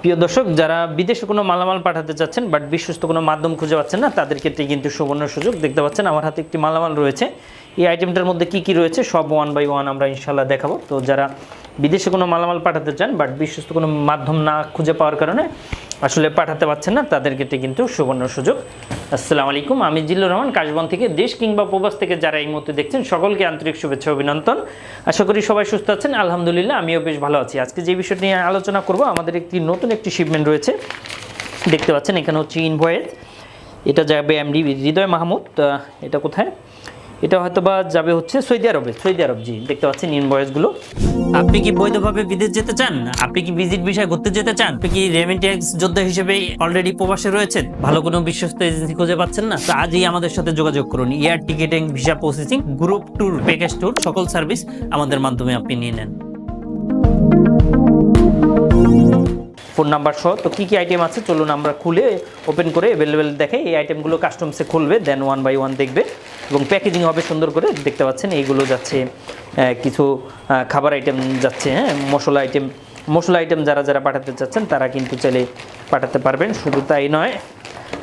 প্রিয় দর্শক, যারা বিদেশে কোনো মালামাল পাঠাতে চাচ্ছেন বাট বিশ্বস্ত কোনো মাধ্যম খুঁজে পাচ্ছেন না, তাদের ক্ষেত্রে কিন্তু সুবর্ণ সুযোগ। দেখতে পাচ্ছেন আমার হাতে একটি মালামাল রয়েছে। এই আইটেমটার মধ্যে কি কি রয়েছে সব ওয়ান বাই ওয়ান আমরা ইনশাল্লাহ দেখাবো। তো যারা বিদেশে কোনো মালামাল পাঠাতে চান বাট বিশ্বস্ত কোনো মাধ্যম না খুঁজে পাওয়ার কারণে আসলে পাঠাতে পারছেন না, তাদের ক্ষেত্রে কিন্তু সুবর্ণ সুযোগ। আসসালামু আলাইকুম, আমি জিল্লুর রহমান কাশবন থেকে। দেশ কিংবা প্রবাস থেকে যারা এই মুহূর্তে দেখছেন সকলকে আন্তরিক শুভেচ্ছা অভিনন্দন। আশা করি সবাই সুস্থ আছেন। আলহামদুলিল্লাহ আমিও বেশ ভালো আছি। আজকে যে বিষয়টি নিয়ে আলোচনা করব, আমাদের নতুন একটি শিপমেন্ট রয়েছে। দেখতে পাচ্ছেন এখানে হচ্ছে ইনভয়েস, এটা যাবে এমডি হৃদয় মাহমুদ। এটা কোথায়? এটা হয়তো বা যাবে হচ্ছে সৌদি আরব। জি, দেখতে পাচ্ছেন ইনভয়েসগুলো। আপনি কি বৈধভাবে বিদেশ যেতে চান? আপনি কি ভিজিট ভিসায় ঘুরতে যেতে চান? আপনি কি রেমিটেন্স যোদ্ধা হিসেবে অলরেডি প্রবাসে রয়েছেন, ভালো কোনো বিশ্বস্ত এজেন্সি খুঁজে পাচ্ছেন না? তো আজই আমাদের সাথে যোগাযোগ করুন। Air ticketing, visa processing, group tour, package tour, সকল সার্ভিস আমাদের মাধ্যমে আপনি নিয়ে নেন। ফোন নাম্বার সহ তো কী কী আইটেম আছে চলুন আমরা খুলে ওপেন করে অ্যাভেলেবেল দেখাই। এই আইটেমগুলো কাস্টমসে খুলবে, দেন ওয়ান বাই ওয়ান দেখবে এবং প্যাকেজিং হবে সুন্দর করে। দেখতে পাচ্ছেন এইগুলো যাচ্ছে কিছু খাবার আইটেম যাচ্ছে, হ্যাঁ, মশলা আইটেম যারা পাঠাতে চাচ্ছেন তারা কিন্তু চাইলে পাঠাতে পারবেন। শুধু তাই নয়,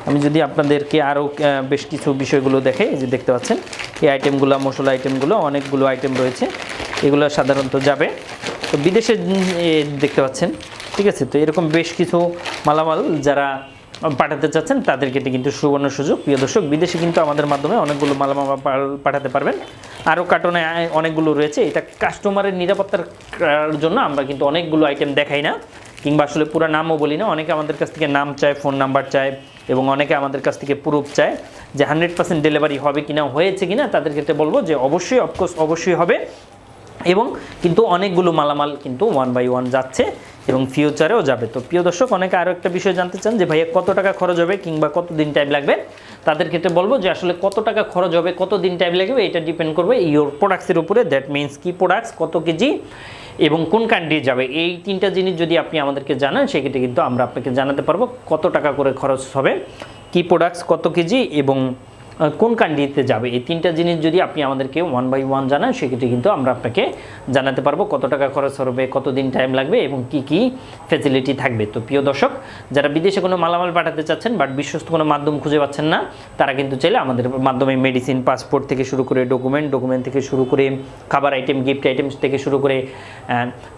আমি যদি আপনাদেরকে আরও বেশ কিছু বিষয়গুলো দেখাই। এই যে দেখতে পাচ্ছেন এই আইটেমগুলো, মশলা আইটেমগুলো, অনেকগুলো আইটেম রয়েছে, এগুলো সাধারণত যাবে তো বিদেশে। দেখতে পাচ্ছেন, ঠিক আছে। তো এরকম বেশ কিছু মালামাল যারা পাঠাতে চাচ্ছেন তাদের ক্ষেত্রে কিন্তু সুবর্ণ সুযোগ। প্রিয় দর্শক, বিদেশে কিন্তু আমাদের মাধ্যমে অনেকগুলো মালামাল পাঠাতে পারবেন। আরও কার্টনে অনেকগুলো রয়েছে। এটা কাস্টমারের নিরাপত্তার জন্য আমরা কিন্তু অনেকগুলো আইটেম দেখাই না, কিংবা আসলে পুরো নামও বলি না। অনেকে আমাদের কাছ থেকে নাম চায়, ফোন নাম্বার চায় এবং অনেকে আমাদের কাছ থেকে প্রুফ চায় যে 100% ডেলিভারি হবে কিনা, হয়েছে কিনা। তাদের ক্ষেত্রে বলবো যে অবশ্যই, অফকোর্স অবশ্যই হবে। এবং কিন্তু অনেকগুলো মালামাল কিন্তু ওয়ান বাই ওয়ান যাচ্ছে এবং ফিউচারেও যাবে। তো প্রিয় দর্শক, অনেকে আরও একটা বিষয় জানতে চান যে ভাইয়া কত টাকা খরচ হবে কিংবা কত দিন টাইম লাগবে। তাদের ক্ষেত্রে বলবো যে আসলে কত টাকা খরচ হবে, কত দিন টাইম লাগবে, এটা ডিপেন্ড করবে ইওর প্রোডাক্টসের উপরে। দ্যাট মিনস কি প্রোডাক্টস, কত কেজি এবং কোন কান্ট্রি যাবে। এই তিনটা জিনিস যদি আপনি আমাদেরকে জানান, সেক্ষেত্রে কিন্তু আমরা আপনাকে জানাতে পারবো কত টাকা করে খরচ হবে, কি প্রোডাক্টস, কত কেজি এবং কোন কান্ট্রিতে যাবে। এই তিনটা জিনিস যদি আপনি আমাদেরকে ওয়ান বাই ওয়ান জানান, সেক্ষেত্রে কিন্তু আমরা আপনাকে জানাতে পারবো কত টাকা খরচ হবে, কত দিন টাইম লাগবে এবং কি কি ফ্যাসিলিটি থাকবে। তো প্রিয় দর্শক, যারা বিদেশে কোনো মালামাল পাঠাতে চাচ্ছেন বাট বিশ্বস্ত কোনো মাধ্যম খুঁজে পাচ্ছেন না, তারা কিন্তু চাইলে আমাদের মাধ্যমে মেডিসিন, পাসপোর্ট থেকে শুরু করে ডকুমেন্ট থেকে শুরু করে খাবার আইটেম, গিফট আইটেম থেকে শুরু করে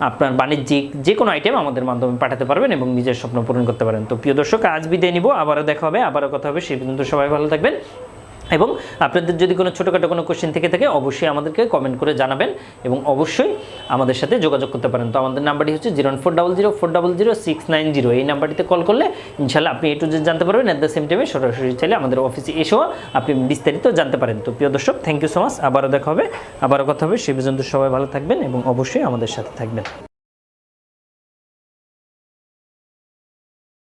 আপনার বাণিজ্যিক যে কোনো আইটেম আমাদের মাধ্যমে পাঠাতে পারবেন এবং নিজের স্বপ্ন পূরণ করতে পারেন। তো প্রিয় দর্শক, আজ বিদায় নিব, আবারও দেখা হবে, আবারও কথা হবে। সেই পর্যন্ত সবাই ভালো থাকবেন এবং আপনাদের যদি কোনো ছোটোখাটো কোনো কোশ্চেন থেকে থাকে অবশ্যই আমাদেরকে কমেন্ট করে জানাবেন এবং অবশ্যই আমাদের সাথে যোগাযোগ করতে পারেন। তো আমাদের নাম্বারটি হচ্ছে 01400400690। এই নাম্বারটিতে কল করলে ইনশাল্লাহ আপনি একটু জানতে পারবেন। অ্যাট দ্য সেম টাইমে সরাসরি চাইলে আমাদের অফিসে এসেও আপনি বিস্তারিত জানতে পারেন। তো প্রিয় দর্শক, থ্যাংক ইউ সো মাচ। আবারও দেখা হবে, আবারও কথা হবে। সে পর্যন্ত সবাই ভালো থাকবেন এবং অবশ্যই আমাদের সাথে থাকবেন।